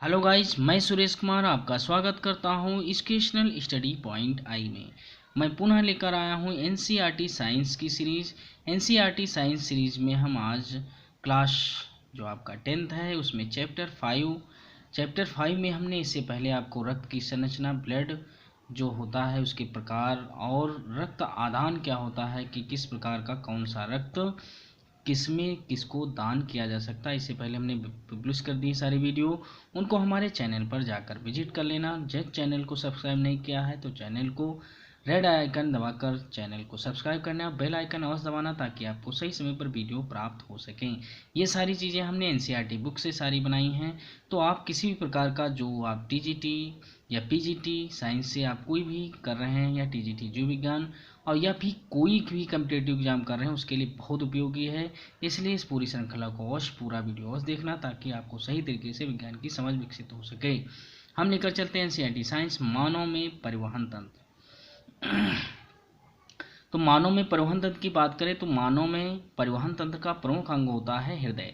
Hello guys, मैं सुरेश कुमार आपका स्वागत करता हूं एजुकेशनल स्टडी पॉइंट आई में। मैं पुनः लेकर आया हूं एनसीईआरटी साइंस की सीरीज़। एनसीईआरटी साइंस सीरीज़ में हम आज क्लास जो आपका 10th है उसमें चैप्टर 5 में हमने इससे पहले आपको रक्त की संरचना, ब्लड जो होता है उसके प्रकार और रक्त आदान क्या होता है कि किस प्रकार का कौन सा रक्त किसमें किसको दान किया जा सकता है, इससे पहले हमने पब्लिश कर दी सारी वीडियो। उनको हमारे चैनल पर जाकर विजिट कर लेना। जब चैनल को सब्सक्राइब नहीं किया है तो चैनल को रेड आइकन दबाकर चैनल को सब्सक्राइब करना, बेल आइकन अवश्य दबाना ताकि आपको सही समय पर वीडियो प्राप्त हो सकें। ये सारी चीज़ें हमने एनसीईआरटी बुक से सारी बनाई हैं। तो आप किसी भी प्रकार का जो आप टीजीटी या पीजीटी साइंस से आप कोई भी कर रहे हैं या टीजीटी जीव विज्ञान और या फिर कोई भी कम्पिटेटिव एग्जाम कर रहे हैं उसके लिए बहुत उपयोगी है। इसलिए इस पूरी श्रृंखला को अवश्य पूरा वीडियो अवश्य देखना ताकि आपको सही तरीके से विज्ञान की समझ विकसित हो सके। हम लेकर चलते हैं एनसीईआरटी साइंस मानव में परिवहन तंत्र। तो मानव में परिवहन तंत्र की बात करें तो मानव में परिवहन तंत्र का प्रमुख अंग होता है हृदय।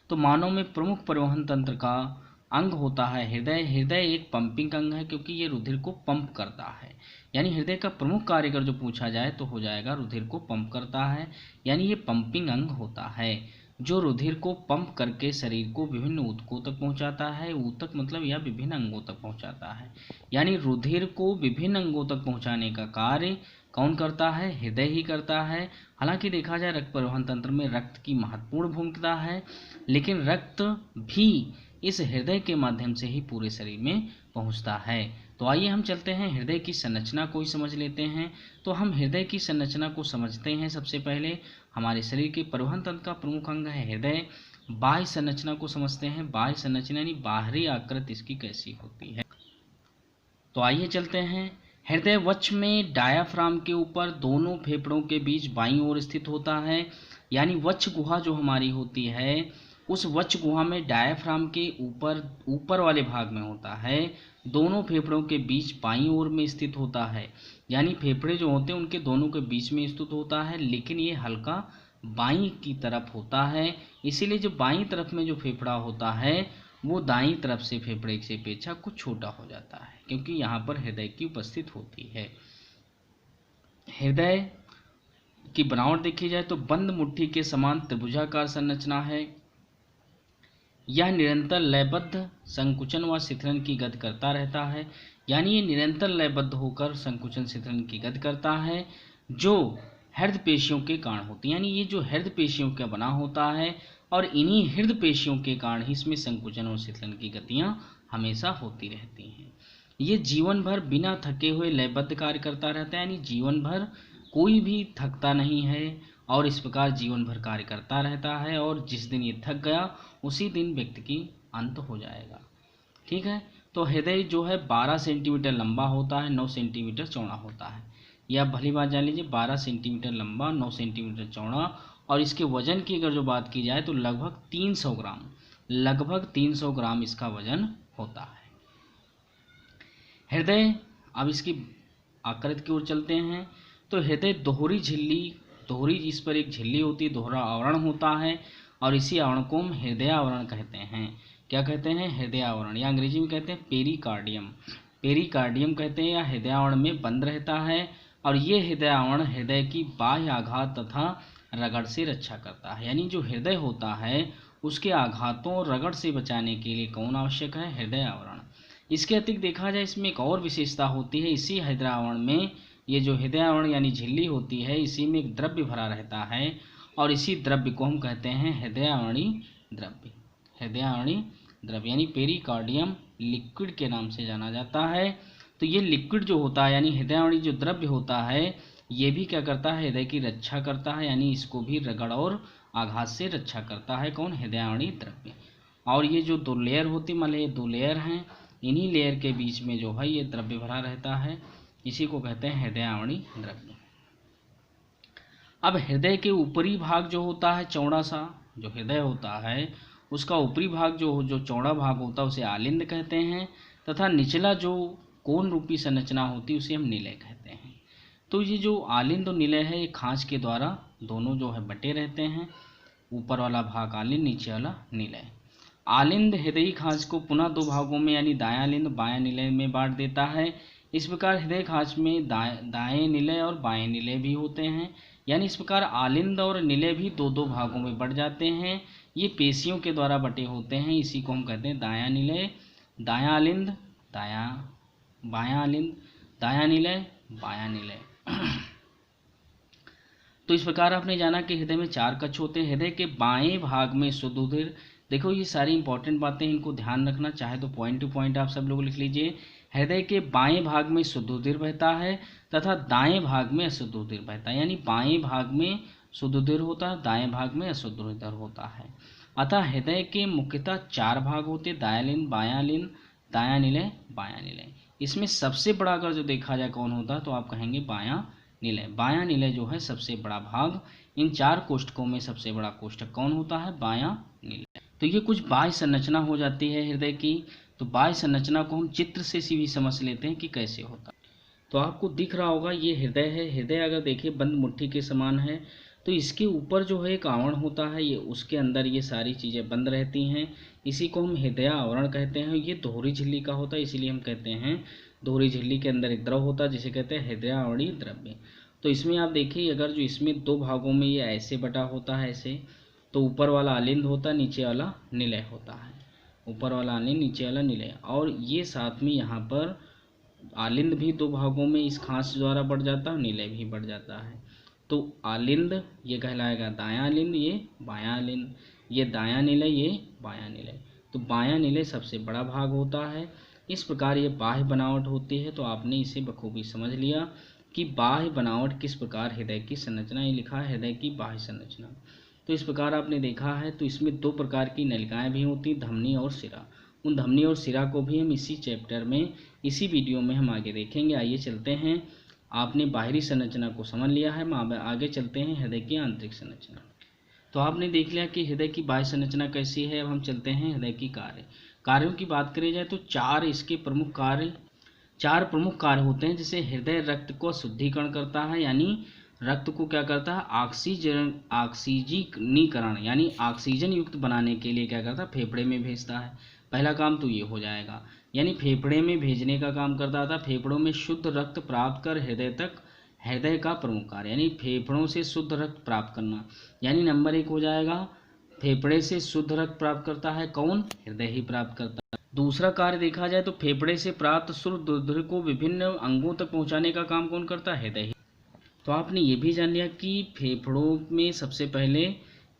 तो मानव में प्रमुख परिवहन तंत्र का अंग होता है हृदय। हृदय एक पंपिंग अंग है क्योंकि ये रुधिर को पंप करता है। यानी हृदय का प्रमुख कार्य अगर जो पूछा जाए तो हो जाएगा रुधिर को पंप करता है, यानी ये पंपिंग अंग होता है जो रुधिर को पंप करके शरीर को विभिन्न ऊतकों तक पहुंचाता है। ऊतक मतलब यह विभिन्न अंगों तक पहुंचाता है, यानी रुधिर को विभिन्न अंगों तक पहुंचाने का कार्य कौन करता है? हृदय ही करता है। हालांकि देखा जाए रक्त परिवहन तंत्र में रक्त की महत्वपूर्ण भूमिका है, लेकिन रक्त भी इस हृदय के माध्यम से ही पूरे शरीर में पहुंचता है। तो आइए हम चलते हैं हृदय की संरचना को ही समझ लेते हैं। तो हम हृदय की संरचना को समझते हैं। सबसे पहले हमारे शरीर के परिवहन तंत्र का प्रमुख अंग है हृदय। बाह्य संरचना को समझते हैं। बाह्य संरचना यानी बाहरी आकृति इसकी कैसी होती है। तो आइए चलते हैं। हृदय वक्ष में डायाफ्राम के ऊपर दोनों फेफड़ों के बीच बाईं ओर स्थित होता है। यानी वक्ष गुहा जो हमारी होती है उस वक्ष गुहा में डायाफ्राम के ऊपर वाले भाग में होता है, दोनों फेफड़ों के बीच बाईं ओर में स्थित होता है। यानी फेफड़े जो होते हैं उनके दोनों के बीच में स्थित होता है, लेकिन ये हल्का बाईं की तरफ होता है। इसीलिए जो बाईं तरफ में जो फेफड़ा होता है वो दाईं तरफ से फेफड़े से अपेक्षा कुछ छोटा हो जाता है, क्योंकि यहाँ पर हृदय की उपस्थित होती है। हृदय की बनावट देखी जाए तो बंद मुट्ठी के समान त्रिभुजाकार संरचना है। यह निरंतर लयबद्ध संकुचन व शिथिलन की गति करता रहता है। यानी ये निरंतर लयबद्ध होकर संकुचन शिथिलन की गति करता है जो हृदय पेशियों के कारण होती है। यानी ये जो हृदय पेशियों का बना होता है और इन्हीं हृदय पेशियों के कारण ही इसमें संकुचन और शिथिलन की गतियाँ हमेशा होती रहती हैं। ये जीवन भर बिना थके हुए लयबद्ध कार्य करता रहता है। यानी जीवन भर कोई भी थकता नहीं है और इस प्रकार जीवन भर कार्य करता रहता है, और जिस दिन ये थक गया उसी दिन व्यक्ति की अंत हो जाएगा। ठीक है। तो हृदय जो है 12 सेंटीमीटर लंबा होता है, 9 सेंटीमीटर चौड़ा होता है। यह भली बात जान लीजिए, 12 सेंटीमीटर लंबा, 9 सेंटीमीटर चौड़ा। और इसके वजन की अगर जो बात की जाए तो लगभग 300 ग्राम इसका वजन होता है। हृदय, अब इसकी आकृति की ओर चलते हैं। तो हृदय दोहरी इस पर एक झिल्ली होती है, दोहरा आवरण होता है, और इसी आवरण को हम हृदय आवरण कहते हैं। क्या कहते हैं? हृदय आवरण, या अंग्रेजी में कहते हैं पेरिकार्डियम कहते हैं, या हृदय आवरण में बंद रहता है। और ये हृदय आवरण हृदय की बाह्य आघात तथा रगड़ से रक्षा करता है। यानी जो हृदय होता है उसके आघातों और रगड़ से बचाने के लिए कौन आवश्यक है? हृदय आवरण। इसके अतिरिक्त देखा जाए इसमें एक और विशेषता होती है। इसी हृदय आवरण में ये जो हृदय आवरण यानी झिल्ली होती है, इसी में एक द्रव्य भरा रहता है, और इसी द्रव्य को हम कहते हैं हृदय आवरणीय द्रव्य यानी पेरिकार्डियम लिक्विड के नाम से जाना जाता है। तो ये लिक्विड जो होता है यानी हृदय आवरणीय जो द्रव्य होता है ये भी क्या करता है? हृदय की रक्षा करता है, यानी इसको भी रगड़ और आघात से रक्षा करता है। कौन? हृदय आवरणीय द्रव्य। और ये जो 2 लेयर होती, मान लीजिए 2 लेयर हैं, इन्हीं लेयर के बीच में जो है ये द्रव्य भरा रहता है, इसी को कहते हैं हृदय आवरणीय द्रव्य। अब हृदय के ऊपरी भाग जो होता है चौड़ा सा, जो हृदय होता है उसका ऊपरी भाग जो चौड़ा भाग होता है उसे आलिंद कहते हैं, तथा निचला जो कोन रूपी संरचना होती है उसे हम निलय कहते हैं। तो ये जो आलिंद और निलय है ये खांच के द्वारा दोनों जो है बटे रहते हैं, ऊपर वाला भाग आलिंद, नीचे वाला निलय। आलिंद हृदयी खांच को पुनः दो भागों में यानी दायां आलिंद बायां निलय में बांट देता है। इस प्रकार हृदय खांच में दाएं निलय और बाएं निलय भी होते हैं, यानी इस प्रकार आलिंद और निलय भी दो दो भागों में बढ़ जाते हैं। ये पेशियों के द्वारा बटे होते हैं, इसी को हम कहते हैं दायां निलय, दायां आलिंद, बायां आलिंद, दायां निलय, बायां निलय। तो इस प्रकार आपने जाना कि हृदय में 4 कक्ष होते हैं। हृदय के बाएं भाग में शुद्ध उदर, देखो ये सारी इंपॉर्टेंट बातें, इनको ध्यान रखना, चाहे तो पॉइंट टू पॉइंट आप सब लोग लिख लीजिए। हृदय के बाएं भाग में शुद्ध उदर बहता है तथा दाएं भाग में अशुद्ध उदर बहता है, यानी बाएं भाग में शुद्ध उदर होता है, दाएं भाग में अशुद्ध उदर होता है। अतः हृदय के मुख्यतः 4 भाग होते, दायां बायां लिंग, दायां निलय, बायां निलय। इसमें सबसे बड़ा अगर जो देखा जाए कौन होता है तो आप कहेंगे बायां निलय। बायां निलय जो है सबसे बड़ा भाग, इन 4 कोष्ठकों में सबसे बड़ा कोष्ठक कौन होता है? बायां निलय। तो ये कुछ बाह्य संरचना हो जाती है हृदय की। तो बाह्य संरचना को हम चित्र से भी समझ लेते हैं कि कैसे होता है। तो आपको दिख रहा होगा ये हृदय है। हृदय अगर देखिए बंद मुट्ठी के समान है, तो इसके ऊपर जो है एक आवरण होता है, ये उसके अंदर ये सारी चीज़ें बंद रहती हैं। इसी को हम हृदय आवरण कहते हैं। ये दोहरी झिल्ली का होता है, इसीलिए हम कहते हैं दोहरी झिल्ली के अंदर एक द्रव होता है जिसे कहते हैं हृदय आवरणीय द्रव्य। तो इसमें आप देखिए, अगर जो इसमें 2 भागों में ये ऐसे बटा होता है ऐसे, तो ऊपर वाला आलिंद होता है, नीचे वाला निलय होता है। ऊपर वाला आलिंद, नीचे वाला निलय। और ये साथ में यहाँ पर आलिंद भी 2 भागों में इस खांच द्वारा बढ़ जाता है, निलय भी बढ़ जाता है। तो आलिंद ये कहलाएगा दायां आलिंद, ये बायां आलिंद, ये दायां निलय, ये बायां निलय। तो बायां निलय सबसे बड़ा भाग होता है। इस प्रकार ये बाह्य बनावट होती है। तो आपने इसे बखूबी समझ लिया कि बाह्य बनावट किस प्रकार हृदय की संरचना, ये लिखा है हृदय की बाह्य संरचना। तो इस प्रकार आपने देखा है। तो इसमें 2 प्रकार की नलिकाएं भी होती, धमनी और सिरा। उन धमनी और सिरा को भी हम इसी चैप्टर में, इसी वीडियो में हम आगे देखेंगे। आइए चलते हैं। आपने बाहरी संरचना को समझ लिया है, हम आगे चलते हैं हृदय की आंतरिक संरचना। तो आपने देख लिया कि हृदय की बाह्य संरचना कैसी है। अब हम चलते हैं हृदय की कार्यों की बात करी जाए तो 4 इसके प्रमुख कार्य होते हैं। जैसे हृदय रक्त को शुद्धिकरण करता है, यानी रक्त को क्या करता है? ऑक्सीजनीकरण यानी ऑक्सीजन युक्त बनाने के लिए क्या करता है? फेफड़े में भेजता है। पहला काम तो ये हो जाएगा, यानी फेफड़े में भेजने का काम करता था। फेफड़ों में शुद्ध रक्त प्राप्त कर हृदय तक, हृदय का प्रमुख कार्य, यानी फेफड़ों से शुद्ध रक्त प्राप्त करना, यानी नंबर 1 हो जाएगा। फेफड़े से शुद्ध रक्त प्राप्त करता है कौन? हृदय ही प्राप्त करता है। दूसरा कार्य देखा जाए तो फेफड़े से प्राप्त शुद्ध दूध को विभिन्न अंगों तक पहुंचाने का काम कौन करता है? हृदय ही। तो आपने ये भी जान लिया कि फेफड़ों में सबसे पहले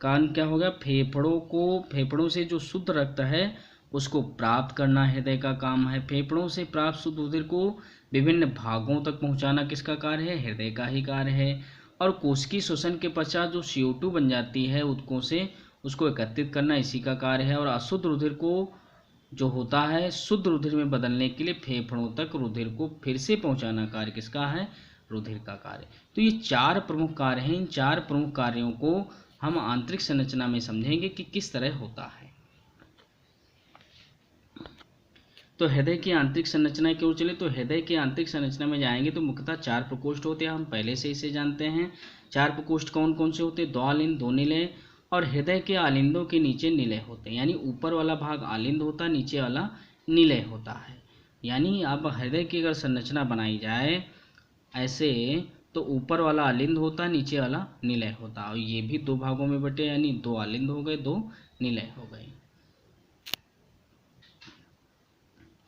काम क्या होगा? फेफड़ों से जो शुद्ध रक्त है उसको प्राप्त करना हृदय का काम है। फेफड़ों से प्राप्त शुद्ध उदर को विभिन्न भागों तक पहुंचाना किसका कार्य है? हृदय का ही कार्य है। और कोशिकीय श्वसन के पश्चात जो CO2 बन जाती है ऊतकों से, उसको एकत्रित करना इसी का कार्य है। और अशुद्ध रुधिर को जो होता है शुद्ध रुधिर में बदलने के लिए फेफड़ों तक रुधिर को फिर से पहुंचाना कार्य किसका है? रुधिर का कार्य। तो ये 4 प्रमुख कार्य हैं। इन 4 प्रमुख कार्यों को हम आंतरिक संरचना में समझेंगे कि किस तरह होता है। तो हृदय की आंतरिक संरचना की ओर चले तो हृदय की आंतरिक संरचना में जाएंगे तो मुख्यतः 4 प्रकोष्ठ होते हैं। हम पहले से इसे जानते हैं। 4 प्रकोष्ठ कौन कौन से होते हैं? 2 आलिंद, 2 निलय। और हृदय के आलिंदों के नीचे निलय होते हैं, यानी ऊपर वाला भाग आलिंद होता है, नीचे वाला निलय होता है। यानी अब हृदय की अगर संरचना बनाई जाए ऐसे, तो ऊपर वाला आलिंद होता है, नीचे वाला निलय होता है। और ये भी 2 भागों में बटे, यानी 2 आलिंद हो गए, 2 निलय हो गए।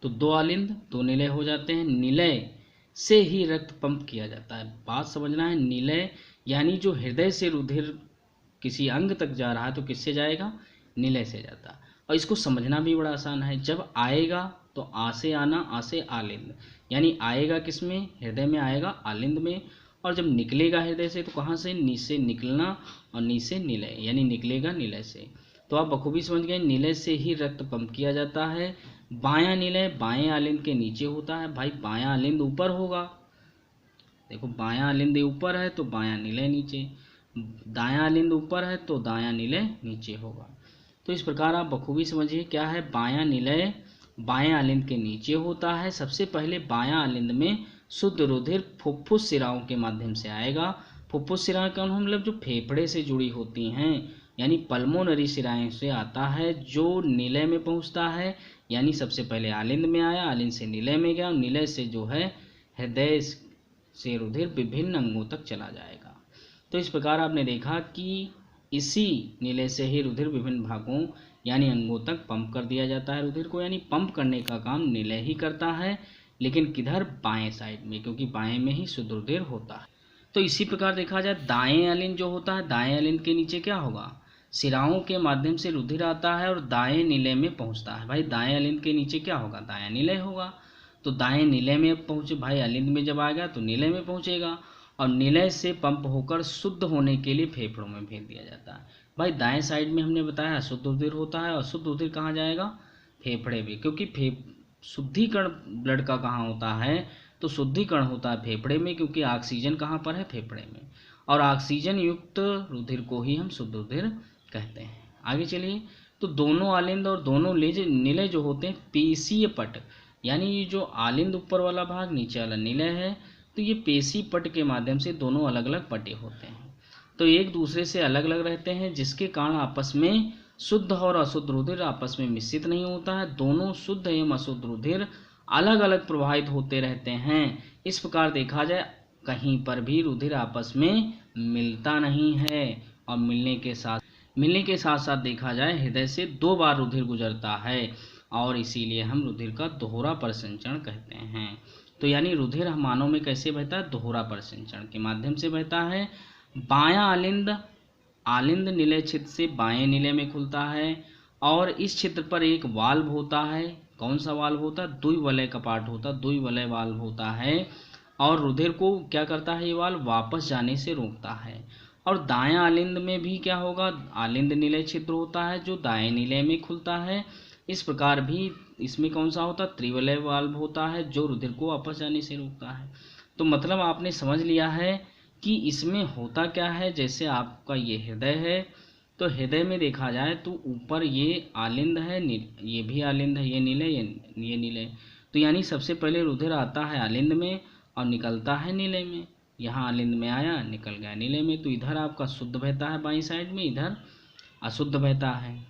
तो 2 आलिंद, 2 निलय हो जाते हैं। निलय से ही रक्त पंप किया जाता है। बात समझना है, निलय यानी जो हृदय से रुधिर किसी अंग तक जा रहा है तो किससे जाएगा? निलय से जाता है। और इसको समझना भी बड़ा आसान है। जब आएगा तो आ से आना, आ से आलिंद, यानी आएगा किस में? हृदय में आएगा, आलिंद में। और जब निकलेगा हृदय से तो कहाँ से? नी से निकलना और नी से निलय, यानी निकलेगा निलय से। तो आप बखूबी समझ गए, निलय से ही रक्त पंप किया जाता है। बायां निलय बाएं आलिंद के नीचे होता है। भाई बायां आलिंद ऊपर होगा, देखो बायां आलिंद ऊपर है तो बायां निलय नीचे, दायां आलिंद ऊपर है तो दायां निलय नीचे होगा। तो इस प्रकार आप बखूबी समझिए क्या है। बायां निलय बाएं आलिंद के नीचे होता है। सबसे पहले बायां आलिंद में शुद्ध रुधिर फुफ्फुस सिराओं के माध्यम से आएगा। फुफ्फुस सिराएं कौन? मतलब जो फेफड़े से जुड़ी होती हैं, यानी पल्मोनरी शिराएं से आता है जो निलय में पहुंचता है, यानी सबसे पहले आलिंद में आया, आलिंद से निलय में गया और निलय से जो है हृदय से रुधिर विभिन्न अंगों तक चला जाएगा। तो इस प्रकार आपने देखा कि इसी निलय से ही रुधिर विभिन्न भागों यानी अंगों तक पंप कर दिया जाता है रुधिर को, यानी पंप करने का काम निलय ही करता है, लेकिन किधर, बाएं साइड में, क्योंकि बाएं में ही शुद्ध रुधिर होता है। तो इसी प्रकार देखा जाए दाएं अलिंद जो होता है, दाएं अलिंद के नीचे क्या होगा, शिराओं के माध्यम से रुधिर आता है और दाएं निलय में पहुंचता है। भाई दाएं अलिंद के नीचे क्या होगा, दायां निलय होगा। तो दाएं निलय में पहुंचे, भाई अलिंद में जब आएगा तो निलय में पहुंचेगा और निलय से पंप होकर शुद्ध होने के लिए फेफड़ों में भेज दिया जाता है। भाई दाएं साइड में हमने बताया अशुद्ध रुधिर होता है, और शुद्ध रुधिर कहाँ जाएगा, फेफड़े में, क्योंकि शुद्धिकरण ब्लड का कहाँ होता है, तो शुद्धिकरण होता है फेफड़े में, क्योंकि ऑक्सीजन कहाँ पर है, फेफड़े में, और ऑक्सीजन युक्त रुधिर को ही हम शुद्ध रुधिर कहते हैं। आगे चलिए, तो दोनों आलिंद और दोनों निलय जो होते हैं पेशीय पट, यानी ये जो आलिंद ऊपर वाला भाग, नीचे वाला निलय है, तो ये पेशी पट के माध्यम से दोनों अलग अलग पटे होते हैं, तो एक दूसरे से अलग अलग रहते हैं, जिसके कारण आपस में शुद्ध और अशुद्ध रुधिर आपस में मिश्रित नहीं होता है। दोनों शुद्ध एवं अशुद्ध रुधिर अलग अलग प्रवाहित होते रहते हैं। इस प्रकार देखा जाए कहीं पर भी रुधिर आपस में मिलता नहीं है, और मिलने के साथ साथ देखा जाए हृदय से 2 बार रुधिर गुजरता है, और इसीलिए हम रुधिर का दोहरा परिसंचरण कहते हैं। तो यानी रुधिर मानव में कैसे बहता है, दोहरा परिसंचरण के माध्यम से बहता है। बायां आलिंद निलय क्षेत्र से बाएं निलय में खुलता है, और इस क्षेत्र पर एक वाल्व होता है। कौन सा वाल्व होता है, द्विवलय कपाट होता है, द्विवलय वाल्व होता है, और रुधिर को क्या करता है, ये वाल्व वापस जाने से रोकता है। और दायां आलिंद में भी क्या होगा, आलिंद निलय क्षेत्र होता है जो दाएं निलय में खुलता है। इस प्रकार भी इसमें कौन सा होता है, त्रिवलय वाल्व होता है जो रुधिर को वापस जाने से रोकता है। तो मतलब आपने समझ लिया है कि इसमें होता क्या है। जैसे आपका ये हृदय है, तो हृदय में देखा जाए तो ऊपर ये आलिंद है, ये भी आलिंद है, ये निलय, ये निलय। तो यानी सबसे पहले रुधिर आता है आलिंद में और निकलता है निलय में। यहाँ आलिंद में आया, निकल गया निलय में। तो इधर आपका शुद्ध बहता है बाईं साइड में, इधर अशुद्ध बहता है।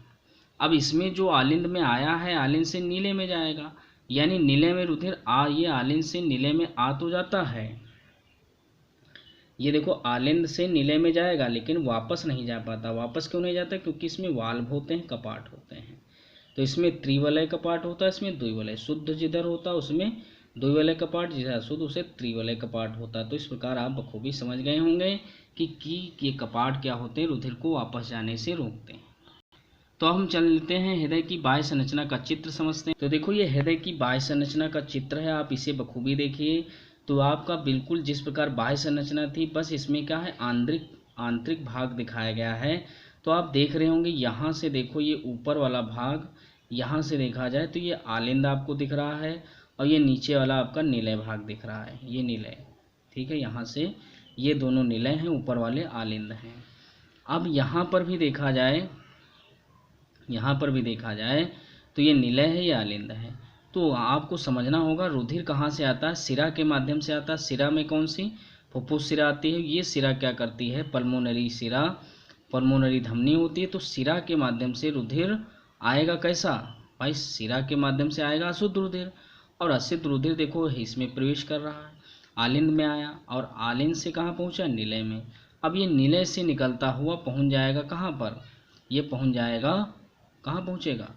अब इसमें जो आलिंद में आया है, आलिंद से नीले में जाएगा, यानी नीले में रुधिर ये आलिंद से नीले में आ तो जाता है, ये देखो आलिंद से नीले में जाएगा, लेकिन वापस नहीं जा पाता। वापस क्यों नहीं जाता, क्योंकि इसमें वाल्व होते हैं, कपाट होते हैं। तो इसमें त्रिवलय कपाट होता है, इसमें द्विवलय। शुद्ध जिधर होता है उसमें द्विवलय कपाट, जिधर अशुद्ध उसे त्रिवलय कपाट होता है। तो इस प्रकार आप बखूबी समझ गए होंगे कि ये कपाट क्या होते हैं, रुधिर को वापस जाने से रोकते हैं। तो हम चलते हैं हृदय की बाह्य संरचना का चित्र समझते हैं। तो देखो ये हृदय की बाह्य संरचना का चित्र है, आप इसे बखूबी देखिए। तो आपका बिल्कुल जिस प्रकार बाह्य संरचना थी, बस इसमें क्या है, आंतरिक भाग दिखाया गया है। तो आप देख रहे होंगे यहाँ से देखो ये ऊपर वाला भाग, यहाँ से देखा जाए तो ये आलिंद आपको दिख रहा है, और ये नीचे वाला आपका निलय भाग दिख रहा है, ये निलय, ठीक है। यहाँ से ये दोनों निलय हैं, ऊपर वाले आलिंद हैं। अब यहाँ पर भी देखा जाए तो ये निलय है, ये आलिंद है। तो आपको समझना होगा रुधिर कहाँ से आता है, सिरा के माध्यम से आता है। सिरा में कौन सी, फुफ्फुस सिरा आती है। ये सिरा क्या करती है, पल्मोनरी सिरा, पल्मोनरी धमनी होती है। तो सिरा के माध्यम से रुधिर आएगा कैसा, भाई सिरा के माध्यम से आएगा अशुद्ध रुधिर, और अशुद्ध रुधिर देखो इसमें प्रवेश कर रहा है, आलिंद में आया, और आलिंद से कहाँ पहुँचा, निलय में। अब ये निलय से निकलता हुआ पहुँच जाएगा कहाँ पर, ये पहुँच जाएगा, कहाँ पहुँचेगा,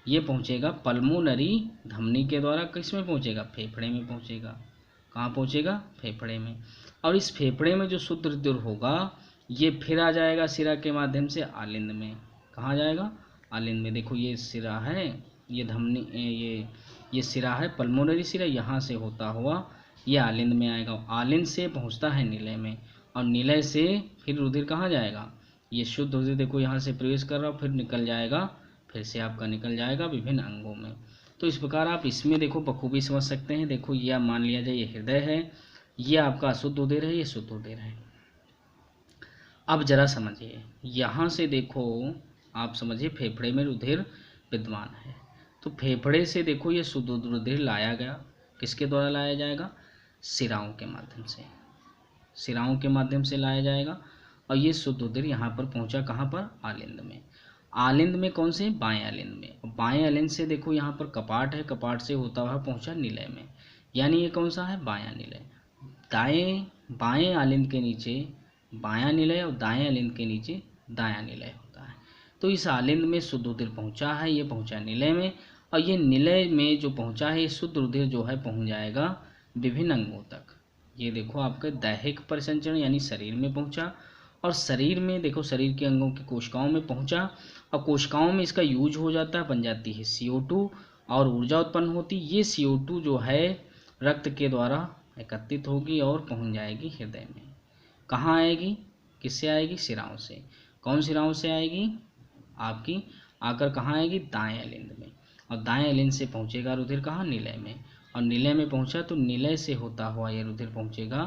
ये पहुँचेगा पल्मोनरी धमनी के द्वारा, किस में पहुँचेगा, फेफड़े में पहुँचेगा। कहाँ पहुँचेगा, फेफड़े में। और इस फेफड़े में जो शुद्ध रुधिर होगा ये फिर आ जाएगा सिरा के माध्यम से आलिंद में। कहाँ जाएगा, आलिंद में। देखो ये सिरा है, ये धमनी, ये सिरा है पल्मोनरी सिरा, यहाँ से होता हुआ ये आलिंद में आएगा। आलिंद से पहुँचता है निलय में, और निलय से फिर रुधिर कहाँ जाएगा, ये शुद्ध रुधिर देखो यहाँ से प्रवेश कर रहा, फिर निकल जाएगा, फिर से आपका निकल जाएगा विभिन्न अंगों में। तो इस प्रकार आप इसमें देखो बखूबी समझ सकते हैं। देखो यह मान लिया जाए ये हृदय है, ये आपका अशुद्ध रुधिर है, ये शुद्ध रुधिर है। अब जरा समझिए, यहाँ से देखो आप समझिए फेफड़े में रुधिर विद्यमान है। तो फेफड़े से देखो ये शुद्ध रुधिर लाया गया, किसके द्वारा लाया जाएगा, सिराओं के माध्यम से, सिराओं के माध्यम से लाया जाएगा। और ये शुद्ध रुधिर यहाँ पर पहुँचा, कहाँ पर, आलिंद में। आलिंद में कौन से, बाएं आलिंद में। बाएं आलिंद से देखो यहाँ पर कपाट है, कपाट से होता हुआ पहुँचा निलय में, यानी ये कौन सा है, बायां निलय। बाएं आलिंद के नीचे बायां निलय और दाएं आलिंद के नीचे दायां निलय होता है। तो इस आलिंद में शुद्ध रुधिर पहुँचा है, ये पहुँचा निलय में, और ये निलय में जो पहुँचा है ये शुद्ध रुधिर जो है पहुँच जाएगा विभिन्न अंगों तक। ये देखो आपका दैहिक परिसंचरण यानी शरीर में पहुँचा, और शरीर में देखो शरीर के अंगों की कोशिकाओं में पहुँचा, और कोशिकाओं में इसका यूज हो जाता है, बन जाती है CO2 और ऊर्जा उत्पन्न होती। ये CO2 जो है रक्त के द्वारा एकत्रित होगी और पहुँच जाएगी हृदय में। कहाँ आएगी, किससे आएगी, शिराओं से। कौन शिराओं से आएगी, आपकी आकर कहाँ आएगी, दाएं आलिंद में, और दाएं आलिंद से पहुँचेगा रुधिर कहाँ, निलय में, और निलय में पहुँचा तो निलय से होता हुआ ये रुधिर पहुँचेगा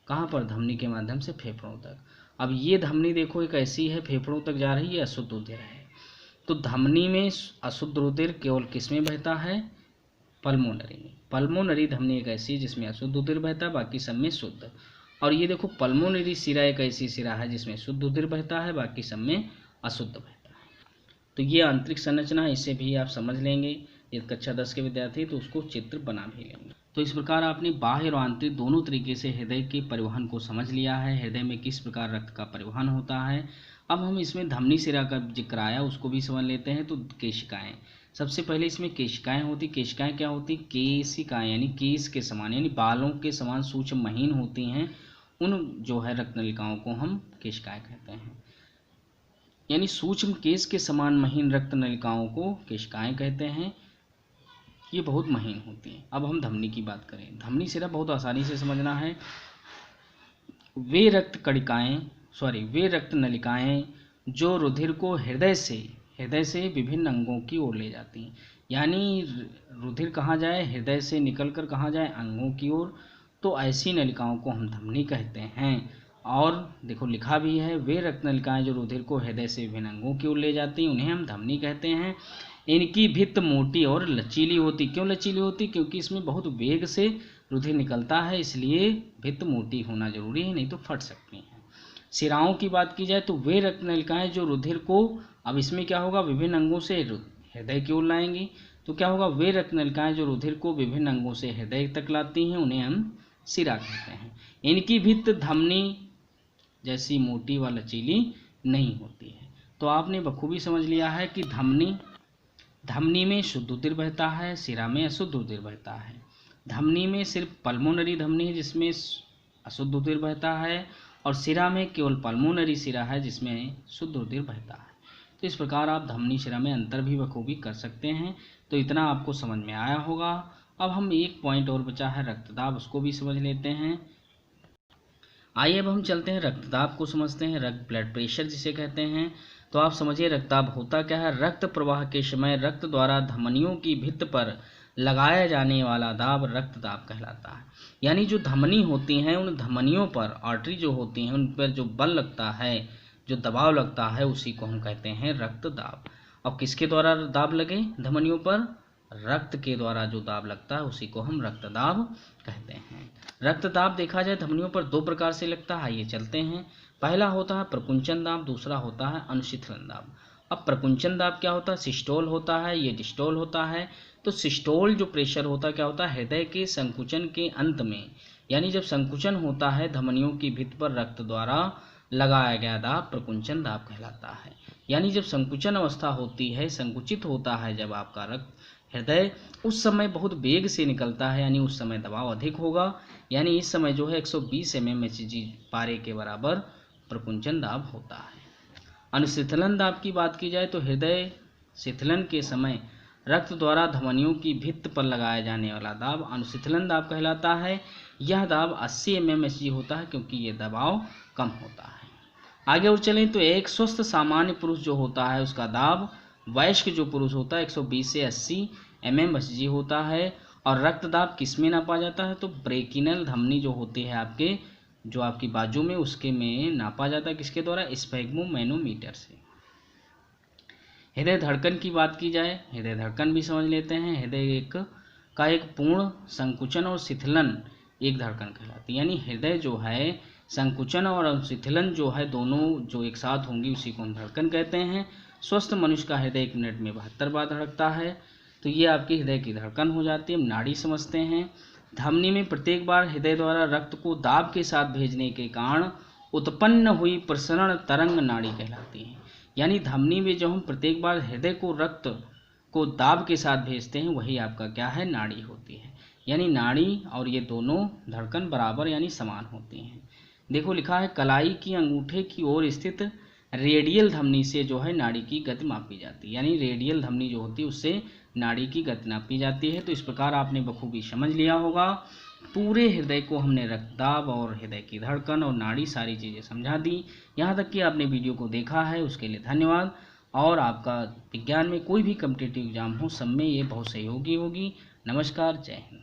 कहाँ पर, धमनी के माध्यम से फेफड़ों तक। अब ये धमनी देखो एक ऐसी है, फेफड़ों तक जा रही है, अशुद्ध रुधिर है। तो धमनी में अशुद्ध रुधिर केवल किस में बहता है, पल्मोनरी में। पल्मोनरी धमनी एक ऐसी जिसमें अशुद्ध रुधिर बहता है, बाकी सब में शुद्ध। और ये देखो पल्मोनरी शिरा एक ऐसी शिरा है जिसमें शुद्ध रुधिर बहता है, बाकी सब में अशुद्ध बहता है। तो ये आंतरिक संरचना, इसे भी आप समझ लेंगे। यदि कक्षा 10 के विद्यार्थी तो उसको चित्र बना भी लेंगे। तो इस प्रकार आपने बाह्य और आंतरिक दोनों तरीके से हृदय के परिवहन को समझ लिया है, हृदय में किस प्रकार रक्त का परिवहन होता है। अब हम इसमें धमनी शिरा का जिक्र आया उसको भी समझ लेते हैं। तो केशिकाएं, सबसे पहले इसमें केशिकाएं होती। केशिकाएं क्या होती, केशिकाएं यानी केश के समान यानी बालों के समान सूक्ष्म महीन होती हैं। उन जो है रक्त नलिकाओं को हम केशिकाएं कहते हैं, यानी सूक्ष्म केश के समान महीन रक्त नलिकाओं को केशिकाएं कहते हैं। ये बहुत महीन होती हैं। अब हम धमनी की बात करें, धमनी शिरा बहुत आसानी से समझना है। वे रक्त नलिकाएं जो रुधिर को हृदय से विभिन्न अंगों की ओर ले जाती हैं, यानी रुधिर कहाँ जाए, हृदय से निकलकर कहाँ जाए, अंगों की ओर। तो ऐसी नलिकाओं को हम धमनी कहते हैं। और देखो लिखा भी है, वे रक्त नलिकाएं जो रुधिर को हृदय से विभिन्न अंगों की ओर ले जाती हैं उन्हें हम धमनी कहते हैं। इनकी भित्त मोटी और लचीली होती। क्यों लचीली होती, क्योंकि इसमें बहुत वेग से रुधिर निकलता है, इसलिए भित्त मोटी होना जरूरी है, नहीं तो फट सकती हैं। शिराओं की बात की जाए तो वे रक्त नलिकाएं जो रुधिर को, अब इसमें क्या होगा, विभिन्न अंगों से हृदय की ओर लाएंगी। तो क्या होगा, वे रक्त नलिकाएं जो रुधिर को विभिन्न अंगों से हृदय तक लाती हैं उन्हें हम शिरा कहते हैं। इनकी भित्त धमनी जैसी मोटी व लचीली नहीं होती है। तो आपने बखूबी समझ लिया है कि धमनी में शुद्ध रुधिर बहता है, शिरा में अशुद्ध रुधिर बहता है। धमनी में सिर्फ पल्मोनरी धमनी है जिसमें अशुद्ध रुधिर बहता है, और शिरा में केवल पल्मोनरी शिरा है जिसमें शुद्ध रुधिर बहता है। तो इस प्रकार आप धमनी शिरा में अंतर भी बखूबी कर सकते हैं। तो इतना आपको समझ में आया होगा। अब हम एक पॉइंट और बचा है रक्तदाब, उसको भी समझ लेते हैं। आइए अब हम चलते हैं रक्तदाब को समझते हैं, ब्लड प्रेशर जिसे कहते हैं। तो आप समझिए रक्तदाब होता क्या है। रक्त प्रवाह के समय रक्त द्वारा धमनियों की भित्त पर लगाया जाने वाला दाब रक्तदाब कहलाता है। यानी जो धमनी होती हैं उन धमनियों पर, आर्टरी जो होती हैं उन पर जो बल लगता है, जो दबाव लगता है, उसी को हम कहते हैं रक्तदाब। और किसके द्वारा दाब लगे धमनियों पर, रक्त के द्वारा जो दाब लगता है उसी को हम रक्तदाब कहते हैं। रक्तदाब देखा जाए धमनियों पर दो प्रकार से लगता है, आइए चलते हैं। पहला होता है प्रकुंचन दाब, दूसरा होता है अनुशीतलन दाब। अब प्रकुंचन दाब क्या होता है, सिस्टोल होता है, ये डिस्टोल होता है। तो सिस्टोल जो प्रेशर होता है क्या होता है, हृदय के संकुचन के अंत में, यानी जब संकुचन होता है धमनियों की भित्त पर रक्त द्वारा लगाया गया दाब प्रकुंचन दाब कहलाता है। यानी जब संकुचन अवस्था होती है, संकुचित होता है जब आपका रक्त हृदय, उस समय बहुत वेग से निकलता है, यानी उस समय दबाव अधिक होगा, यानी इस समय जो है 120 mmHg पारे के बराबर प्रकुंचन दाब होता है। अनुशीतलन दाब की बात की जाए तो हृदय शिथिलन के समय रक्त द्वारा धमनियों की भित्त पर लगाया जाने वाला दाब अनुशीतलन दाब कहलाता है। यह दाब 80 mmHg होता है क्योंकि ये दबाव कम होता है। आगे और चलें तो एक स्वस्थ सामान्य पुरुष जो होता है उसका दाब, वयस्क जो पुरुष होता है 120 से 80 mmHg होता है। और रक्तदाब किस में नापा जाता है, तो ब्रेकिनल धमनी जो होती है आपके, जो आपकी बाजू में, उसके में नापा जाता है। किसके द्वारा, स्फेग्मोमैनोमीटर से। हृदय धड़कन की बात की जाए, हृदय धड़कन भी समझ लेते हैं। हृदय का एक पूर्ण संकुचन और शिथिलन एक धड़कन कहलाती है, यानी हृदय जो है संकुचन और शिथिलन जो है दोनों जो एक साथ होंगी उसी को हम धड़कन कहते हैं। स्वस्थ मनुष्य का हृदय 1 मिनट में 72 बार धड़कता है। तो ये आपकी हृदय की धड़कन हो जाती है। हम नाड़ी समझते हैं। धमनी में प्रत्येक बार हृदय द्वारा रक्त को दाब के साथ भेजने के कारण उत्पन्न हुई प्रसरण तरंग नाड़ी कहलाती है। यानी धमनी में जो हम प्रत्येक बार हृदय को रक्त को दाब के साथ भेजते हैं वही आपका क्या है, नाड़ी होती है। यानी नाड़ी और ये दोनों धड़कन बराबर यानी समान होती हैं। देखो लिखा है कलाई की अंगूठे की ओर स्थित रेडियल धमनी से जो है नाड़ी की गति मापी जाती है। यानी रेडियल धमनी जो होती है उससे नाड़ी की गति नापी जाती है। तो इस प्रकार आपने बखूबी समझ लिया होगा। पूरे हृदय को हमने रक्तदाब और हृदय की धड़कन और नाड़ी सारी चीज़ें समझा दी। यहाँ तक कि आपने वीडियो को देखा है उसके लिए धन्यवाद। और आपका विज्ञान में कोई भी कॉम्पिटिटिव एग्जाम हो सब में ये बहुत सहयोगी होगी। नमस्कार, जय हिंद।